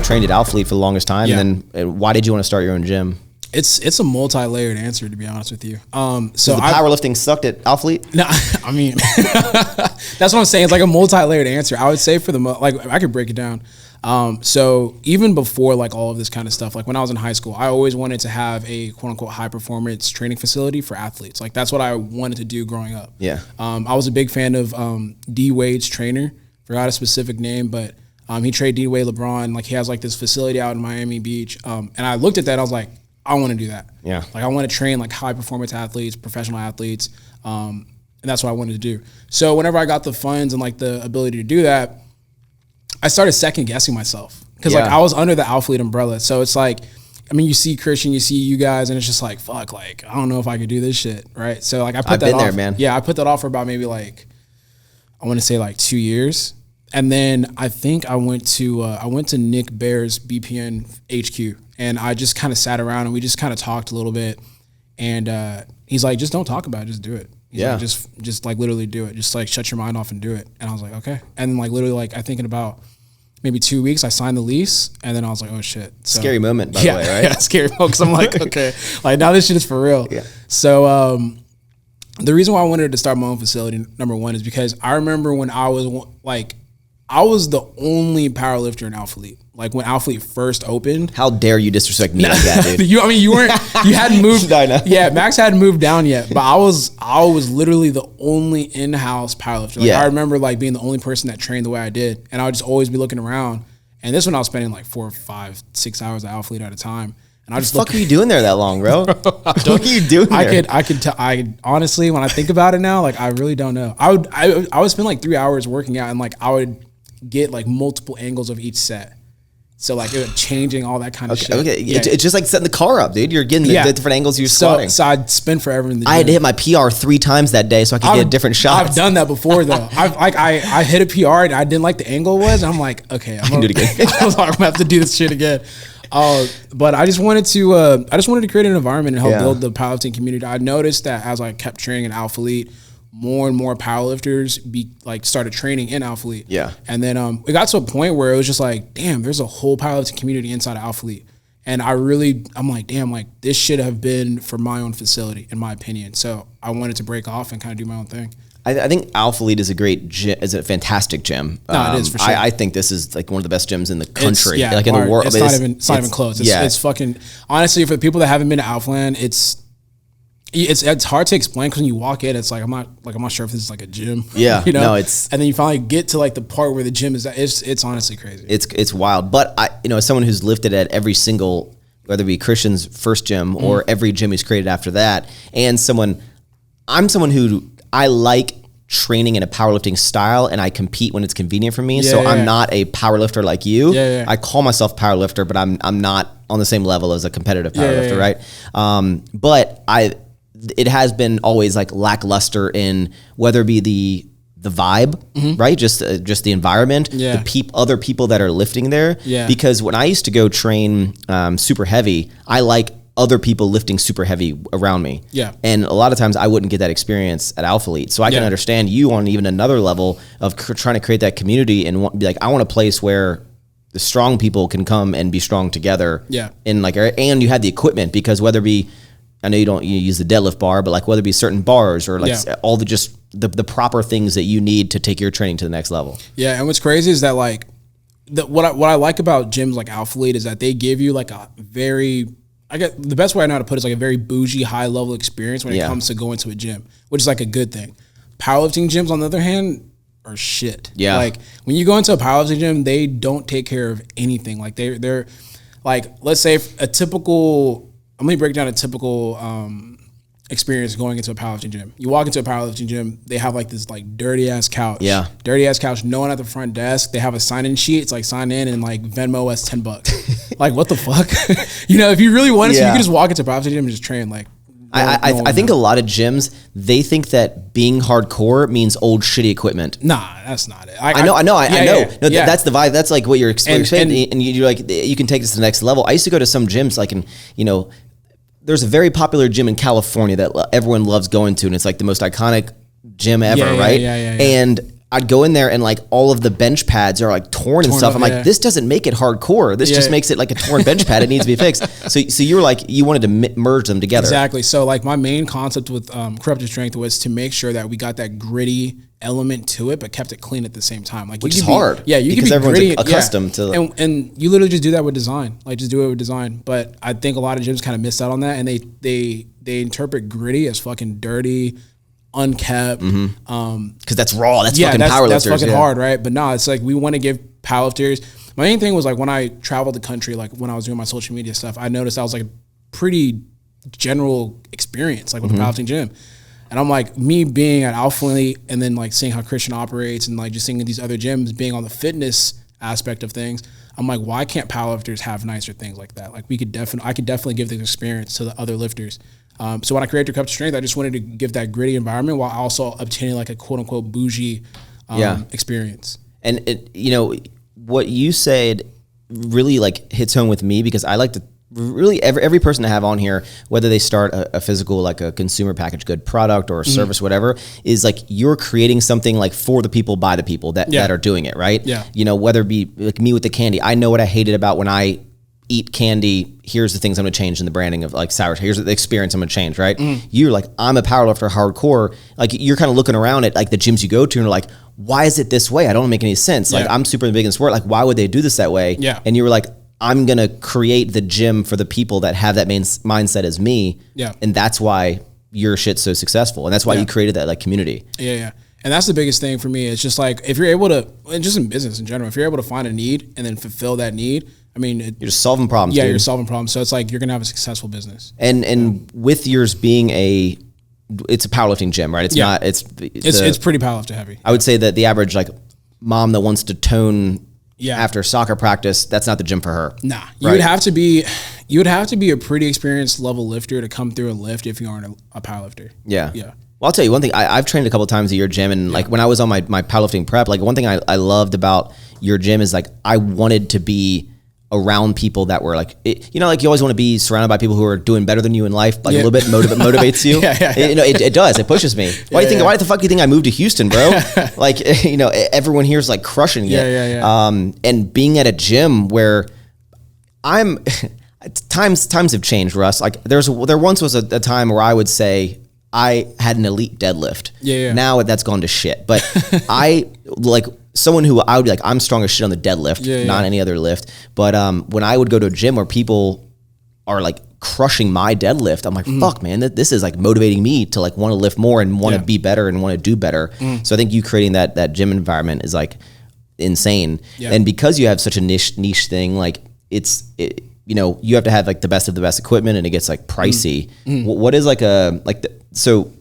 trained at Athlete for the longest time. Yeah. And then why did you want to start your own gym? It's a multi-layered answer, to be honest with you. So the powerlifting sucked at Athlete? No, I mean, that's what I'm saying. It's like a multi-layered answer. I would say for the like, I could break it down. So even before like all of this kind of stuff, like when I was in high school, I always wanted to have a quote unquote high performance training facility for athletes. Like that's what I wanted to do growing up. Yeah. I was a big fan of D Wade's trainer. Forgot a specific name, but he trained D Wade LeBron. Like he has like this facility out in Miami Beach. And I looked at that, I was like, I want to do that. Yeah. Like I want to train like high performance athletes, professional athletes. And that's what I wanted to do. So whenever I got the funds and like the ability to do that, I started second guessing myself. Cause like I was under the Athlete umbrella. So it's like, I mean, you see Christian, you see you guys, and it's just like, fuck, like, I don't know if I could do this shit. Right. So like I put that off. I've been there, man. Yeah. I put that off for about maybe like, I want to say like 2 years. And then I think I went to Nick Bear's BPN HQ. And I just kind of sat around and we just kind of talked a little bit. And he's like, just don't talk about it, just do it. He's like, just like literally do it. Just like shut your mind off and do it. And I was like, okay. And then like literally like I think in about maybe 2 weeks I signed the lease and then I was like, oh shit. So, scary moment by the way, right? Yeah, scary moment because I'm like, okay, like now this shit is for real. Yeah. So the reason why I wanted to start my own facility, number one, is because I remember when I was like, I was the only powerlifter in Athlete. Like when Athlete first opened. How dare you disrespect me like that, dude? you hadn't moved. Yeah, Maxx hadn't moved down yet, but I was literally the only in-house powerlifter. Like I remember like being the only person that trained the way I did, and I would just always be looking around. And this one I was spending like 4, 5, 6 hours at Athlete at a time. And I just what the fuck are you doing there that long, bro? What are you doing there? I honestly, when I think about it now, like I really don't know. I would spend like 3 hours working out, and like I would get like multiple angles of each set. So like it was changing all that kind of shit. Okay, yeah. It's just like setting the car up, dude. You're getting the different angles you're squatting. So I'd spend forever in the gym. I had to hit my PR 3 times that day so I could get different shots. I've done that before though. I hit a PR and I didn't like the angle it was. And I'm like, okay, I can do it again. I was like, I'm gonna have to do this shit again. But I just wanted to create an environment and help build the powerlifting community. I noticed that as I kept training in Athlete, more and more powerlifters started training in Athlete. Yeah. And then it got to a point where it was just like, damn, there's a whole powerlifting community inside of Athlete. And I'm like, damn, like this should have been for my own facility, in my opinion. So I wanted to break off and kind of do my own thing. I think Athlete is a fantastic gym. No, it is for sure. I think this is like one of the best gyms in the country, in the world. It's not even close. It's fucking, honestly, for the people that haven't been to Outland, it's hard to explain because when you walk in, it's like I'm not sure if this is like a gym. Yeah, you know. No, and then you finally get to like the part where the gym is. It's honestly crazy. It's wild. But as someone who's lifted at every single, whether it be Christian's first gym or every gym he's created after that, and I'm someone who I like training in a powerlifting style, and I compete when it's convenient for me. I'm not a powerlifter like you. I call myself powerlifter, but I'm not on the same level as a competitive powerlifter, right? But it has been always like lackluster in whether it be the vibe, right? Just the environment, the other people that are lifting there. Yeah. Because when I used to go train super heavy, I like other people lifting super heavy around me. Yeah. And a lot of times I wouldn't get that experience at Athlete. So I can understand you on even another level of trying to create that community and be like, I want a place where the strong people can come and be strong together. Yeah. And you had the equipment, because whether it be, I know you use the deadlift bar, but like whether it be certain bars or like all the proper things that you need to take your training to the next level. Yeah. And what's crazy is that like what I like about gyms like Athlete is that they give you like a very, the best way I know how to put it is like a very bougie high level experience when it comes to going to a gym, which is like a good thing. Powerlifting gyms on the other hand are shit. Yeah. Like when you go into a powerlifting gym, they don't take care of anything. Like they're like, let's say I'm going to break down a typical experience going into a powerlifting gym. You walk into a powerlifting gym, they have like this like dirty ass couch. Yeah. Dirty ass couch, no one at the front desk. They have a sign-in sheet. It's like sign in and like Venmo us $10. Like what the fuck? If you really wanted to, you could just walk into a powerlifting gym and just train. Like I think a lot of gyms, they think that being hardcore means old shitty equipment. Nah, that's not it. I know. No, that's the vibe. That's like what you're explaining. And you're like, you can take this to the next level. I used to go to some gyms like there's a very popular gym in California that everyone loves going to, and it's like the most iconic gym ever, right? Yeah. And I'd go in there and like all of the bench pads are like torn and stuff. I'm like, this doesn't make it hardcore. This just makes it like a torn bench pad. It needs to be fixed. So you were like, you wanted to merge them together. Exactly. So like my main concept with Corrupted Strength was to make sure that we got that gritty element to it, but kept it clean at the same time. Like, which is hard. Yeah, you can be everyone's gritty, accustomed to. And you literally just do that with design. Like just do it with design. But I think a lot of gyms kind of missed out on that, and they interpret gritty as fucking dirty, unkept. Because that's raw. That's fucking powerlifters. That's fucking hard, right? But no, it's like we want to give powerlifters. My main thing was like when I traveled the country, like when I was doing my social media stuff, I noticed I was like a pretty general experience, like with the powerlifting gym. And I'm like, me being at Alpha Elite and then like seeing how Christian operates and like just seeing these other gyms being on the fitness aspect of things, I'm like, why can't powerlifters have nicer things like that? Like I could definitely give this experience to the other lifters. So when I created Corrupted Strength, I just wanted to give that gritty environment while also obtaining like a quote unquote bougie experience. And it, you know, what you said really like hits home with me, because I like to really every person to have on here, whether they start a physical, like a consumer packaged good product or a service, whatever, is like you're creating something like for the people, by the people that are doing it, right? Yeah. You know, whether it be like me with the candy, I know what I hated about when I eat candy. Here's the things I'm gonna change in the branding of like sour. Here's the experience I'm gonna change, right? You're like, I'm a powerlifter hardcore. Like you're kind of looking around at like the gyms you go to and you're like, why is it this way? I don't make any sense. Like I'm super big in sport. Like why would they do this that way? Yeah. And you were like, I'm going to create the gym for the people that have that main mindset as me. Yeah. And that's why your shit's so successful. And that's why you created that like community. Yeah. And that's the biggest thing for me. It's just like, if you're able to, and just in business in general, if you're able to find a need and then fulfill that need, I mean, you're just solving problems. Yeah, dude. You're solving problems. So it's like, you're going to have a successful business. And with yours being it's a powerlifting gym, right? It's not, it's pretty powerlifting heavy. I would say that the average like mom that wants to tone after soccer practice, that's not the gym for her. Nah, you would have to be a pretty experienced level lifter to come through and lift if you aren't a powerlifter. Yeah. Well, I'll tell you one thing. I've trained a couple times at your gym, and like when I was on my powerlifting prep, like one thing I loved about your gym is like I wanted to be around people that were like, you know, like you always want to be surrounded by people who are doing better than you in life, like a little bit motivates you. You know, it does. It pushes me. Why the fuck do you think I moved to Houston, bro? Like, you know, everyone here is like crushing it. And being at a gym where times have changed, Russ. Like there once was a time where I would say I had an elite deadlift. Now that's gone to shit. But I like someone who I would be like, I'm strong as shit on the deadlift, not any other lift. But when I would go to a gym where people are like crushing my deadlift, I'm like, fuck, man, this is like motivating me to like want to lift more and want to be better and want to do better. So I think you creating that gym environment is like insane. And because you have such a niche thing, like you know, you have to have like the best of the best equipment, and it gets like pricey. What is like so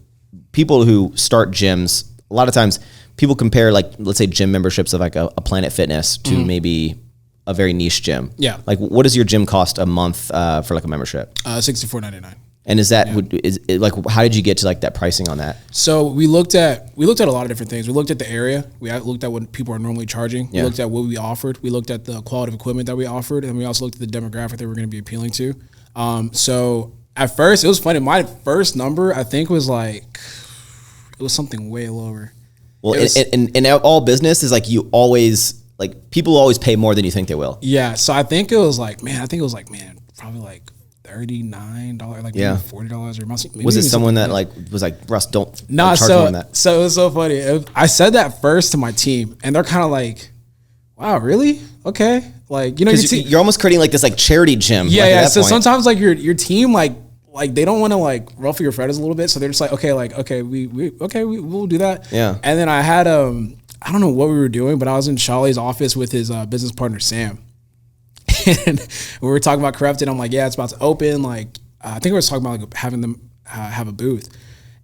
people who start gyms, a lot of times people compare like, let's say gym memberships of like a Planet Fitness to maybe a very niche gym. Like what does your gym cost a month for like a membership? $64.99. And is that is it like, how did you get to like that pricing on that? So we looked at a lot of different things. We looked at the area. We looked at what people are normally charging. We looked at what we offered. We looked at the quality of equipment that we offered, and we also looked at the demographic that we're going to be appealing to. So at first, it was funny. My first number, I think, was like, it was something way lower. Well, in all business is like you always, like people always pay more than you think they will. Yeah. So I think it was like, probably like $39, like maybe $40 or maybe. Was it someone that like was like, Russ, don't charge me on that? So it was so funny. I said that first to my team, and they're kind of like, wow, really? Okay. Like, you know, you're almost creating like this like charity gym. Yeah. Like so sometimes like your team, like they don't want to like ruffle your feathers a little bit. So they're just like, okay, we'll do that. Yeah. And then I had, I don't know what we were doing, but I was in Shawley's office with his business partner, Sam. And we were talking about Corrupted. I'm like, yeah, it's about to open. Like, I think we were talking about like having them have a booth.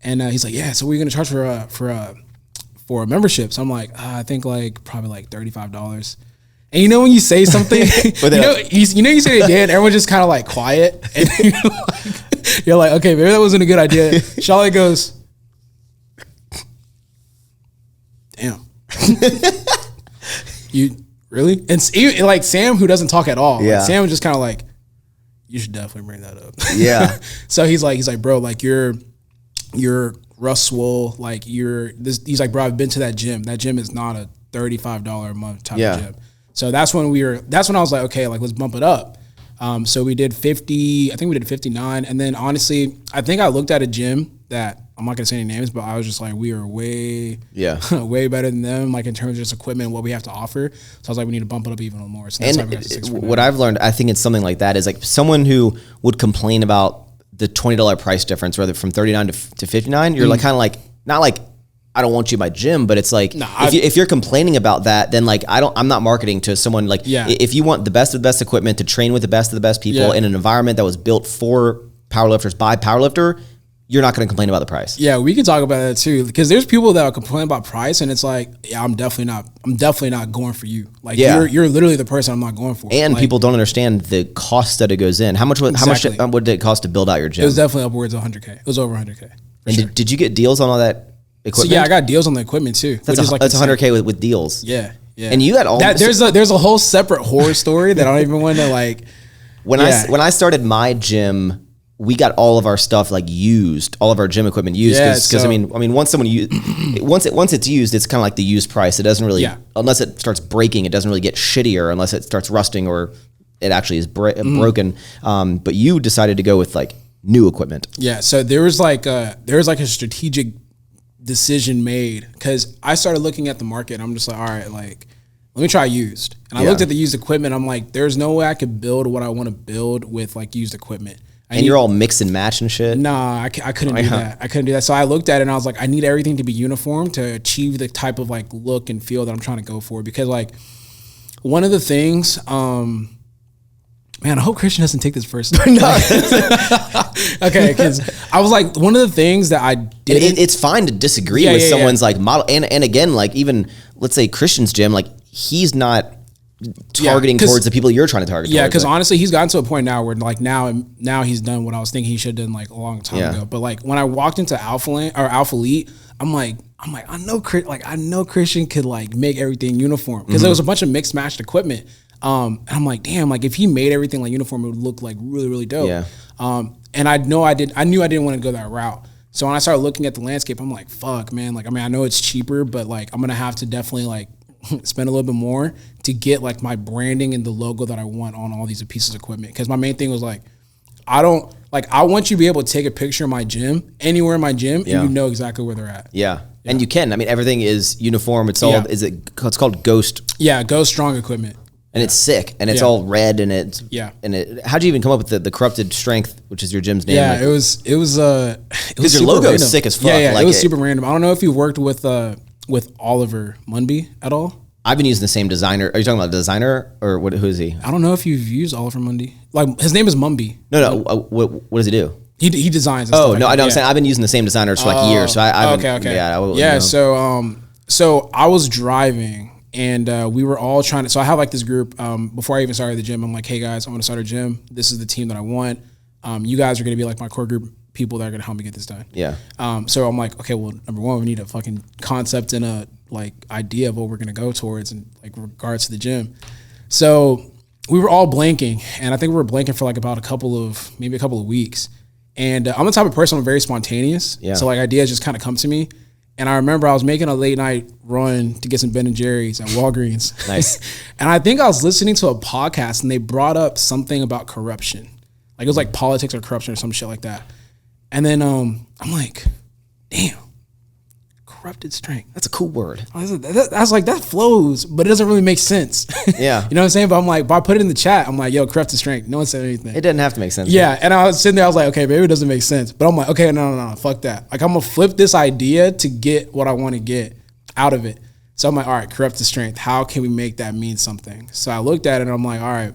And he's like, yeah, so we're going to charge for a membership. So I'm like, I think like probably like $35. And you know when you say something, you say it again, everyone's just kind of like quiet. And you're like, okay, maybe that wasn't a good idea. Shawley goes, damn. You really? And even, like Sam, who doesn't talk at all. Like, Sam was just kind of like, you should definitely bring that up. Yeah. So he's like, bro, like you're Russwole, like he's like, bro, I've been to that gym. That gym is not a $35 a month type of gym. So that's when I was like, okay, like let's bump it up. So we did 50, I think we did 59. And then honestly, I think I looked at a gym that I'm not gonna say any names, but I was just like, we are way better than them, like in terms of just equipment and what we have to offer. So I was like, we need to bump it up even more. So that's how we got to what I've learned, I think it's something like that is like someone who would complain about the $20 price difference, whether from 39 to 59, you're like kind of like, not like, I don't want you in my gym, but it's like, if you're complaining about that, then like, I'm not marketing to someone like, if you want the best of the best equipment to train with the best of the best people in an environment that was built for powerlifters by powerlifter, you're not going to complain about the price. Yeah, we can talk about that too, because there's people that will complain about price, and it's like, yeah, I'm definitely not going for you. Like, you're literally the person I'm not going for. And like, people don't understand the cost that it goes in. How much would it cost to build out your gym? It was definitely upwards of 100K. It was over 100K. And did you get deals on all that equipment? So yeah, I got deals on the equipment too. That's 100K with deals. Yeah. And you had all that. There's a whole separate horror story that I don't even want to like. When I started my gym, we got all of our stuff like used, all of our gym equipment used, because I mean, once once it's used, it's kind of like the used price. It doesn't really, unless it starts breaking, it doesn't really get shittier unless it starts rusting or it actually is broken. But you decided to go with like new equipment. Yeah. So there was like a strategic decision made, because I started looking at the market. I'm just like, all right, like let me try used. And I looked at the used equipment. I'm like, there's no way I could build what I want to build with like used equipment. And you're all mix and match and shit? Nah, I couldn't do that. I couldn't do that. So I looked at it and I was like, I need everything to be uniform to achieve the type of like look and feel that I'm trying to go for. Because like one of the things, man, I hope Christian doesn't take this first. Okay, because I was like, one of the things that I did. It's fine to disagree with someone's like model. And again, like even, let's say Christian's gym, like he's not targeting towards the people you're trying to target. Yeah, because honestly, he's gotten to a point now where like now he's done what I was thinking he should have done like a long time ago. But like when I walked into Alpha Elite, I'm like I know Christian could like make everything uniform, because there was a bunch of mixed matched equipment. And I'm like, damn, like if he made everything like uniform, it would look like really, really dope. Yeah. And I knew I didn't want to go that route. So when I started looking at the landscape, I'm like, fuck, man. Like, I mean, I know it's cheaper, but like I'm gonna have to definitely like spend a little bit more to get like my branding and the logo that I want on all these pieces of equipment. Because my main thing was like, I want you to be able to take a picture of my gym anywhere in my gym and you know exactly where they're at. Yeah. And you can. I mean, everything is uniform. It's all it's called Ghost. Yeah, Ghost Strong equipment. And it's sick, and it's all red, and it's how'd you even come up with the corrupted strength, which is your gym's name? Yeah, like, it was because your logo is sick as fuck. Yeah, like it was super random. I don't know if you worked with Oliver Munby at all. I've been using the same designer. Are you talking about the designer or what? Who is he? I don't know if you've used Oliver Munby. Like his name is Munby. No. What does he do? He designs. And stuff like I know. I'm saying I've been using the same designer for like years. So I okay. Yeah. So I was driving. And we were all trying to, so I have like this group, before I even started the gym, I'm like, hey guys, I want to start a gym. This is the team that I want. You guys are going to be like my core group people that are going to help me get this done. Yeah. So I'm like, okay, well, number one, we need a fucking concept and a like idea of what we're going to go towards in like regards to the gym. So we were all blanking, and I think we were blanking for like about a couple of weeks. And I'm the type of person, I'm very spontaneous. Yeah. So like ideas just kind of come to me. And I remember I was making a late night run to get some Ben & Jerry's at Walgreens. Nice. And I think I was listening to a podcast and they brought up something about corruption. Like it was like politics or corruption or some shit like that. And then I'm like, damn, corrupted strength. That's a cool word. I was like, that flows, but it doesn't really make sense. Yeah. You know what I'm saying? But I'm like, if I put it in the chat, I'm like, yo, corrupted strength. No one said anything. It doesn't have to make sense. Yeah. And I was sitting there, I was like, okay, maybe it doesn't make sense. But I'm like, okay, no, fuck that. Like I'm going to flip this idea to get what I want to get out of it. So I'm like, all right, corrupted strength. How can we make that mean something? So I looked at it and I'm like, all right,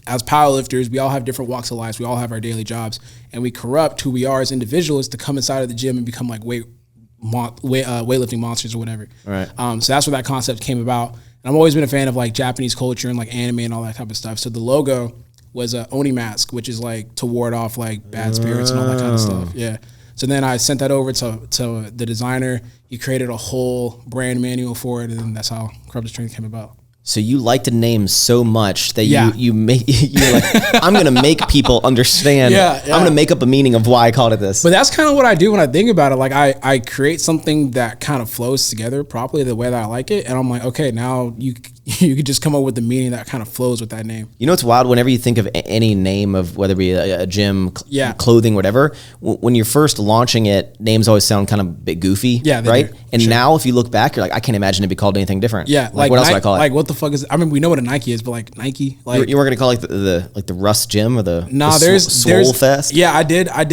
as powerlifters, we all have different walks of life. We all have our daily jobs, and we corrupt who we are as individuals to come inside of the gym and become like weightlifting monsters or whatever. Right. So that's where that concept came about. And I've always been a fan of like Japanese culture and like anime and all that type of stuff. So the logo was a Oni mask, which is like to ward off like bad spirits and all that kind of stuff. Yeah. So then I sent that over to the designer. He created a whole brand manual for it, and then that's how Corrupted Strength came about. So you like to name so much that Yeah. you're like, I'm gonna make people understand. Yeah. I'm gonna make up a meaning of why I called it this. But that's kind of what I do when I think about it. Like I create something that kind of flows together properly the way that I like it, and I'm like, okay, now you could just come up with the meaning that kind of flows with that name. You know, it's wild whenever you think of any name of whether it be a gym, clothing, whatever. When you're first launching it, names always sound kind of a bit goofy. Yeah, right. Do, and now, if you look back, you're like, I can't imagine it be called anything different. Yeah, like what else do I call it? Like what the fuck is? I mean, we know what a Nike is, but like Nike, like you weren't gonna call it like the Russ Gym or the there's Swole Fest. Yeah, I did. I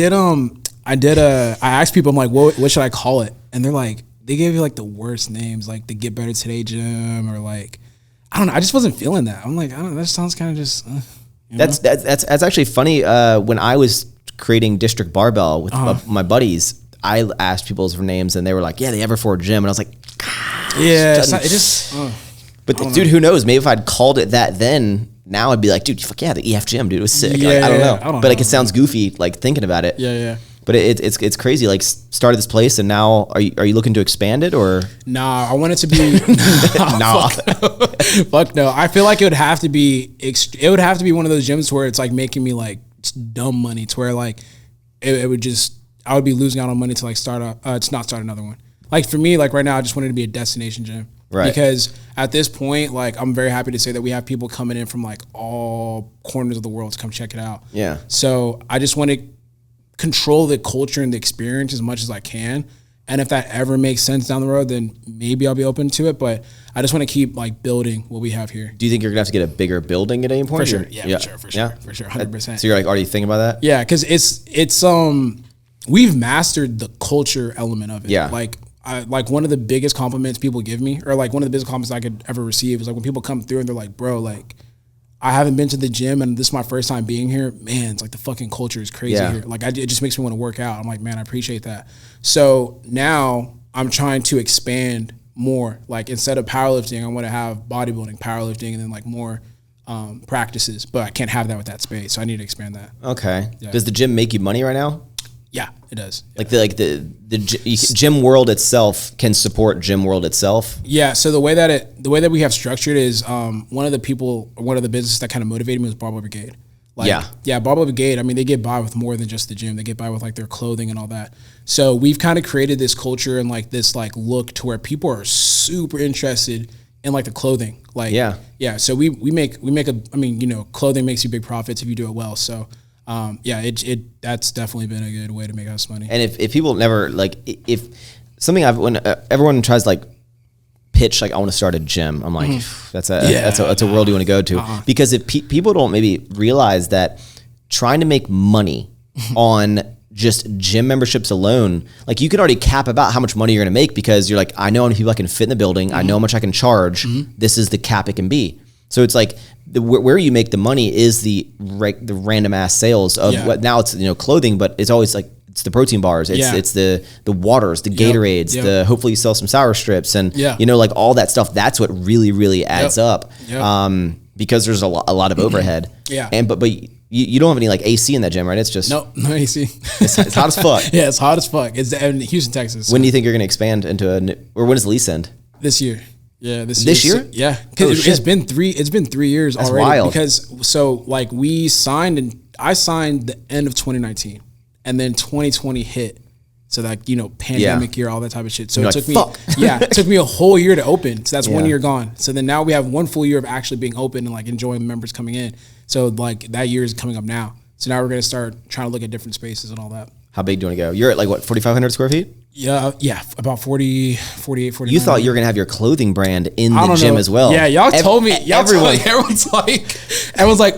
asked people, I'm like, what should I call it? And they're like, they gave you like the worst names, like the Get Better Today Gym, or like, I don't know. I just wasn't feeling that. I'm like, I don't know. That sounds kind of just. That's actually funny. When I was creating District Barbell with my buddies, I asked people for names, and they were like, "Yeah, the Everford Gym," and I was like, "Yeah, it just." But dude, who knows? Maybe if I'd called it that then, now I'd be like, "Dude, fuck yeah, the EF Gym, dude, it was sick." Yeah, like, I don't know, but like it sounds goofy, like thinking about it. Yeah. But it's crazy. Like started this place, and now are you looking to expand it or? Nah, I want it to be. Nah, fuck no. I feel like it would have to be. It would have to be one of those gyms where it's like making me like dumb money, to where like it would just, I would be losing out on money to like to not start another one. Like for me, like right now, I just wanted to be a destination gym. Right. Because at this point, like I'm very happy to say that we have people coming in from like all corners of the world to come check it out. Yeah. So I just want to control the culture and the experience as much as I can. And if that ever makes sense down the road, then maybe I'll be open to it. But I just want to keep like building what we have here. Do you think you're gonna have to get a bigger building at any point? For sure. Yeah. For sure. 100%. So you're like already thinking about that? Yeah. Cause it's we've mastered the culture element of it. Yeah. Like one of the biggest compliments people give me, or like one of the biggest compliments I could ever receive, is like when people come through and they're like, bro, like I haven't been to the gym and this is my first time being here. Man, it's like the fucking culture is crazy here. Like it just makes me want to work out. I'm like, man, I appreciate that. So now I'm trying to expand more. Like instead of powerlifting, I want to have bodybuilding, powerlifting, and then like more practices. But I can't have that with that space. So I need to expand that. Okay. Yeah. Does the gym make you money right now? Yeah, it does. Like the gym world itself can support gym world itself. Yeah. So the way that we have structured is one of the businesses that kind of motivated me was Barbell Brigade. Barbell Brigade. I mean, they get by with more than just the gym. They get by with like their clothing and all that. So we've kind of created this culture and like this like look to where people are super interested in like the clothing. Like So we make clothing makes you big profits if you do it well. So. That's definitely been a good way to make us money. And if people never like, if something when everyone tries to like pitch like I want to start a gym, I'm like that's a world you want to go to because if people don't maybe realize that trying to make money on just gym memberships alone, like you could already cap about how much money you're going to make because you're like, I know how many people I can fit in the building, I know how much I can charge. This is the cap it can be. So it's like where you make the money is the random ass sales of what now it's clothing, but it's always like it's the protein bars, it's the waters, the Gatorades, the hopefully you sell some sour strips and like all that stuff. That's what really adds up because there's a lot of overhead. But you don't have any like AC in that gym, right? It's just no AC. It's hot as fuck. Yeah, it's hot as fuck. It's in Houston, Texas. So. When do you think you're going to expand into or when does the lease end? This year. Yeah, this year? Yeah, because it's been 3 years That's already. Wild. Because like I signed the end of 2019, and then 2020 hit. So like pandemic year, all that type of shit. So it took me a whole year to open. So that's 1 year gone. So then now we have 1 full year of actually being open and like enjoying the members coming in. So like that year is coming up now. So now we're gonna start trying to look at different spaces and all that. How big do you want to go? You're at like what 4,500 square feet? Yeah, about 40, 48, 49. You thought you were going to have your clothing brand in the gym as well. Yeah, y'all told me. Everyone's like,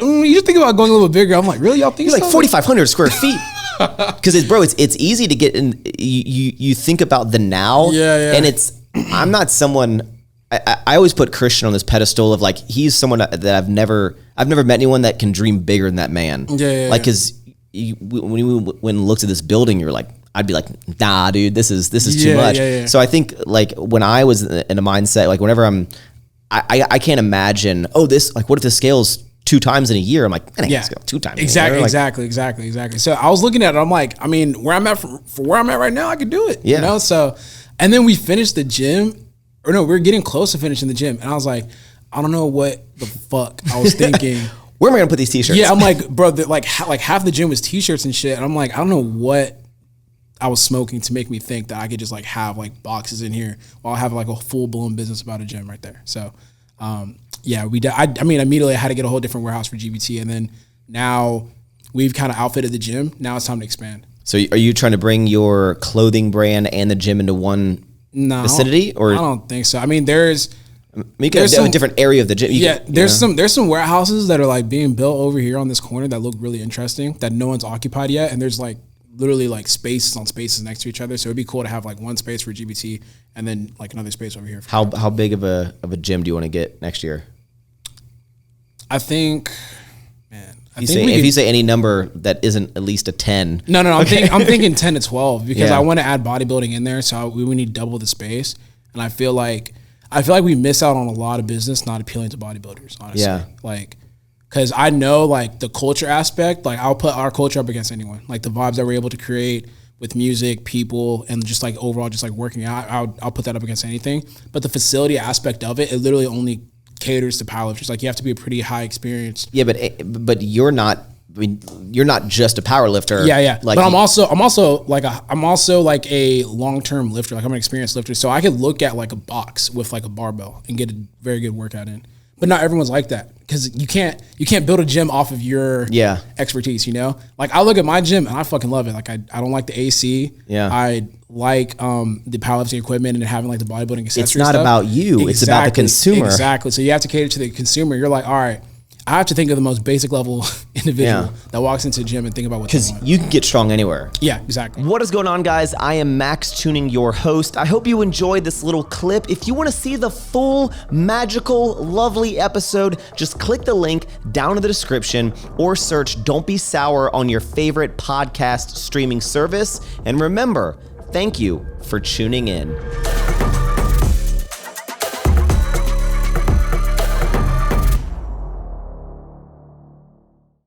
you just think about going a little bit bigger. I'm like, really? Y'all think you're like 4,500 square feet? Because it's easy to get in. You think about the now. Yeah. And I'm not someone. I always put Christian on this pedestal of like he's someone that I've never met anyone that can dream bigger than that man. Yeah. Like because when you looked at this building, you're like. I'd be like, nah, dude, this is too much. Yeah. So I think like when I was in a mindset, like whenever I can't imagine, what if this scales 2 times in a year? I'm like, I can't scale 2 times. Exactly. So I was looking at it. I'm like, I mean, where I'm at for where I'm at right now, I could do it. Yeah. So, and then we finished the gym, or no, we were getting close to finishing the gym, and I was like, I don't know what the fuck I was thinking. Where am I gonna put these t-shirts? Yeah, I'm like, bro, like half the gym was t-shirts and shit. And I'm like, I don't know what I was smoking to make me think that I could just like have like boxes in here while I have like a full blown business about a gym right there. So, yeah, I mean, immediately I had to get a whole different warehouse for GBT, and then now we've kind of outfitted the gym. Now it's time to expand. So are you trying to bring your clothing brand and the gym into one vicinity? Or I don't think so. I mean, there's a different area of the gym. There's some warehouses that are like being built over here on this corner that look really interesting that no one's occupied yet, and there's like literally like spaces on spaces next to each other. So it'd be cool to have like one space for GBT and then like another space over here. How big of a gym do you want to get next year? I think, man. If you say any number that isn't at least a 10. No. I'm thinking 10 to 12 because I want to add bodybuilding in there. So we need double the space. And I feel like we miss out on a lot of business not appealing to bodybuilders, honestly. Yeah. Like, because I know like the culture aspect, like I'll put our culture up against anyone. Like the vibes that we're able to create with music, people, and just like overall just like working out, I'll put that up against anything. But the facility aspect of it literally only caters to powerlifters. Like you have to be a pretty high experienced. Yeah, but you're not. I mean, you're not just a power lifter. Yeah. Like, but I'm also like a long-term lifter. Like I'm an experienced lifter, so I could look at like a box with like a barbell and get a very good workout in. But not everyone's like that because you can't build a gym off of your expertise. You know, like I look at my gym and I fucking love it. Like I don't like the AC. Yeah, I like the powerlifting equipment and having like the bodybuilding accessories. It's not about you. Exactly. It's about the consumer. Exactly. So you have to cater to the consumer. You're like, all right, I have to think of the most basic level individual that walks into a gym and think about what they want. Because you can get strong anywhere. Yeah, exactly. What is going on, guys? I am Maxx Chewning, your host. I hope you enjoyed this little clip. If you want to see the full, magical, lovely episode, just click the link down in the description or search Don't Be Sour on your favorite podcast streaming service. And remember, thank you for tuning in.